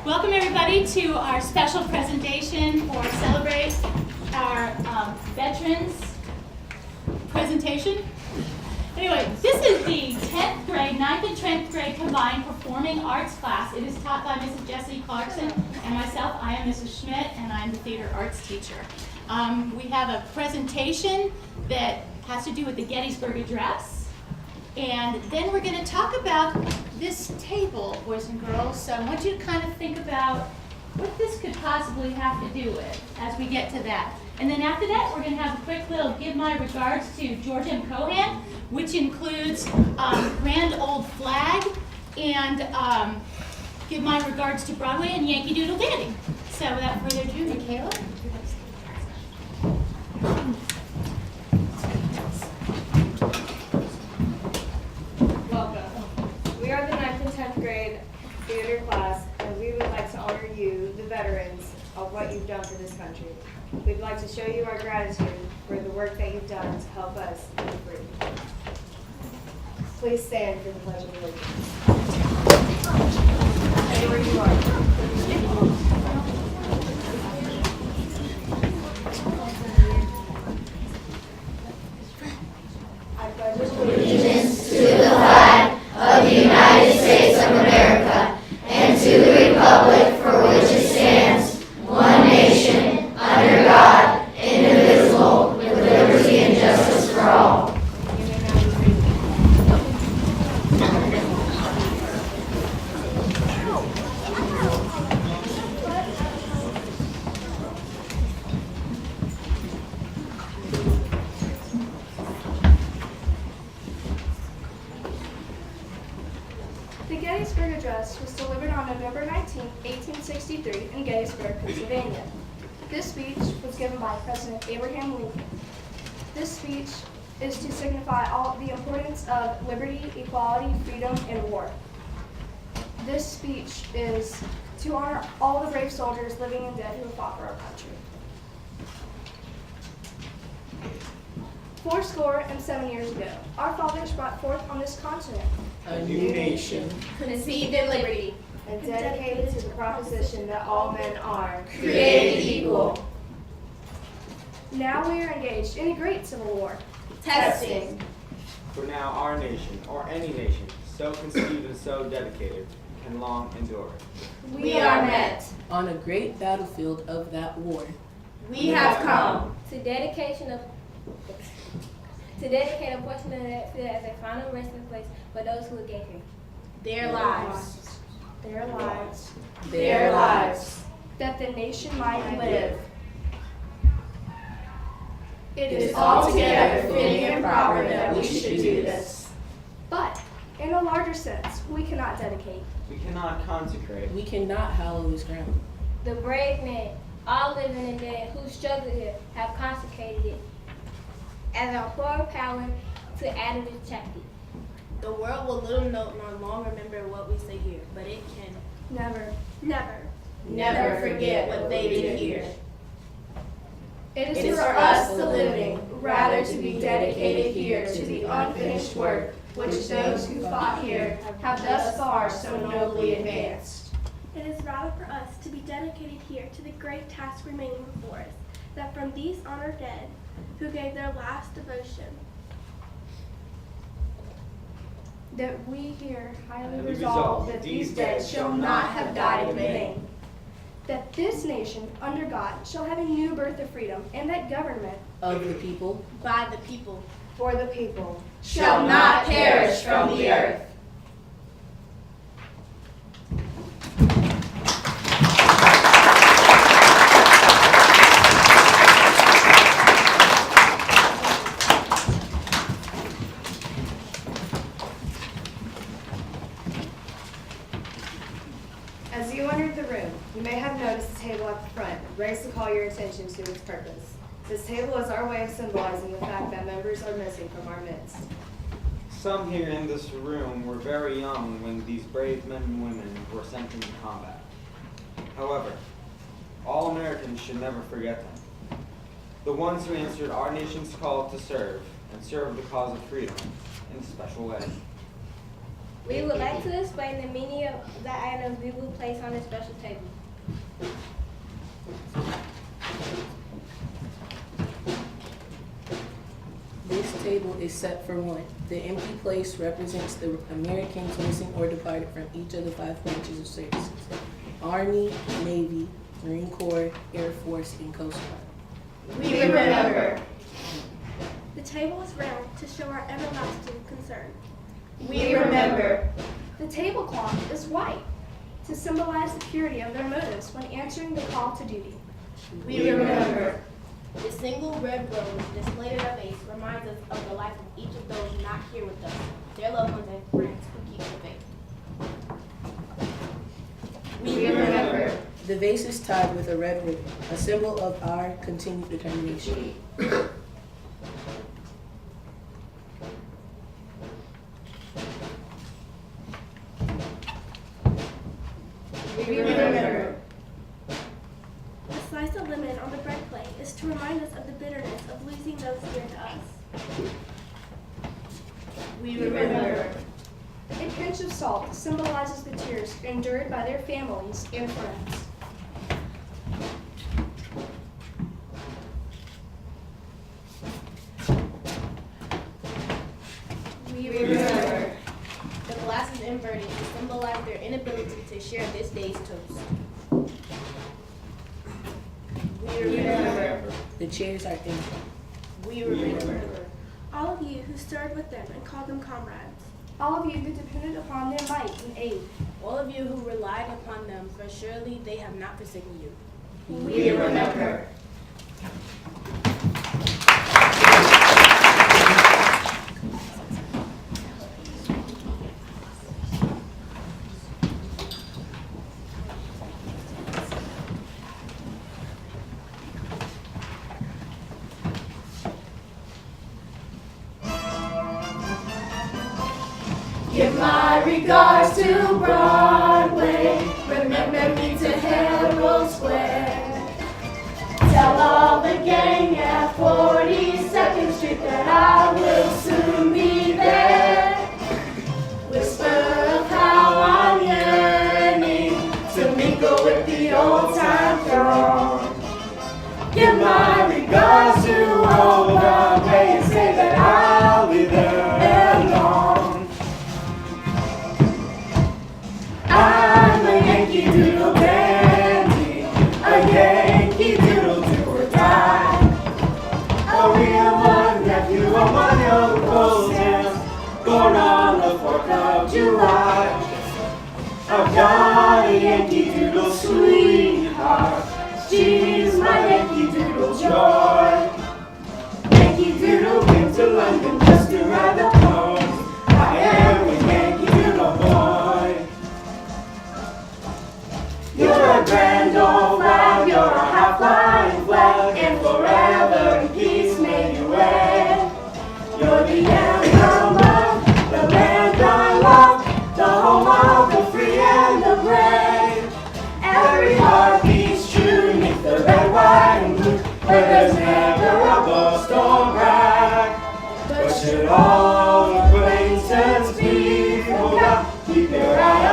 Welcome everybody to our special presentation for Celebrate our Veterans presentation. Anyway, this is the 10th grade, 9th and 10th grade combined performing arts class. It is taught by Mrs. Jessie Clarkson and myself. I am Mrs. Schmidt and I'm the theater arts teacher. We have a presentation that has to do with the Gettysburg Address. And then we're going to talk about this table, boys and girls. So I want you to kind of think about what this could possibly have to do with as we get to that. And then after that, we're going to have a quick little give my regards to George M. Cohan, which includes Grand Old Flag and give my regards to Broadway and Yankee Doodle Dandy. So without further ado, Michaela. We are the 9th and 10th grade theater class, and we would like to honor you, the veterans, of what you've done for this country. We'd like to show you our gratitude for the work that you've done to help us be free. Please stand for the Pledge of Allegiance. Stay where you are. I pledge allegiance To the flag of the United States of America and to the republic for which it stands, one nation, under God, indivisible, with liberty and justice for all. The Gettysburg Address was delivered on November 19, 1863 in Gettysburg, Pennsylvania. This speech was given by President Abraham Lincoln. This speech is to signify all the importance of liberty, equality, freedom, and war. This speech is to honor all the brave soldiers living and dead who have fought for our country. 407 years ago, our fathers brought forth on this continent A new nation, conceived in liberty, and dedicated to the proposition that all men are created equal. Now we are engaged in a great civil war. Testing. For now our nation, or any nation, so conceived and so dedicated, can long endure. We are met. On a great battlefield of that war. We have come. To dedicate a portion of that field as a final resting place for those who engage here. Their lives. Their lives, Their lives. that the nation might live. It It is altogether fitting and proper that we should do this. But in a larger sense, we cannot dedicate. We cannot consecrate. We cannot hallow his ground. The brave men, all living and dead, who struggled here, have consecrated it as our core power to add to the chapter. The world will little note nor long remember what we say here, but it can Never forget what they did here. It It is for us, the living, rather to be dedicated here to the unfinished work which those who fought here have thus far so nobly advanced. It is rather for us to be dedicated here to the great task remaining before us, that from these honored dead, who gave their last devotion, that we here highly Highly resolve resolve that these dead shall not have died in vain. That this nation, under God, shall have a new birth of freedom, and that government Of the people. by the people. for the people. Shall not perish from the earth. As you entered the room, you may have noticed a table at the front, raised to call your attention to its purpose. This table is our way of symbolizing the fact that members are missing from our midst. Some here in this room were very young when these brave men and women were sent into combat. However, all Americans should never forget them. The ones who answered our nation's call to serve and serve the cause of freedom in a special way. We would like to explain the meaning of the items we will place on the special table. This table is set for one. The empty place represents the Americans missing or departed from each of the 5 branches of services: Army, Navy, Marine Corps, Air Force, and Coast Guard. We remember. The table is round to show our everlasting concern. We remember. The tablecloth is white to symbolize the purity of their motives when answering the call to duty. We remember. The single red rose displayed at our base reminds us of the life of each of those not here with us, their loved ones and friends who keep the faith. We remember. The vase is tied with a red ribbon, a symbol of our continued determination. We remember. The slice of lemon on the bread plate is to remind us of the bitterness of losing those dear to us. We remember. A pinch of salt symbolizes the tears endured by their families and friends. We remember. The glass is inverted to symbolize their inability to share this day's toast. We remember. The chairs are empty. We remember. All of you who served with them and called them comrades. All of you who depended upon their might and aid. All of you who relied upon them, for surely they have not forsaken you. We remember. Give my regards to Broadway. Remember me to Herald Square. Tell all the gang at 42nd Street that I will soon be there. Whisper of how I'm yearning to mingle with the old time throng. Give my regards to old Broadway and say that I'll be there long. I'm a Yankee Doodle dandy, a Yankee Doodle do or die. A real one nephew of my Uncle Sam, born on the 4th of July. I've got a Yankee Doodle sweetheart, she's my Yankee Doodle joy. Yankee Doodle came to London just to write the poems. I am a Yankee Doodle boy. You're a grand old flag, you're a half-flying flag, and forever in peace may you reign. You're the emblem of the land I love, the home of the free and the brave. Every heart beats true beneath the red, white, and blue, where there's never a boast or brag. But should all acquaintance be forgot, keep your eye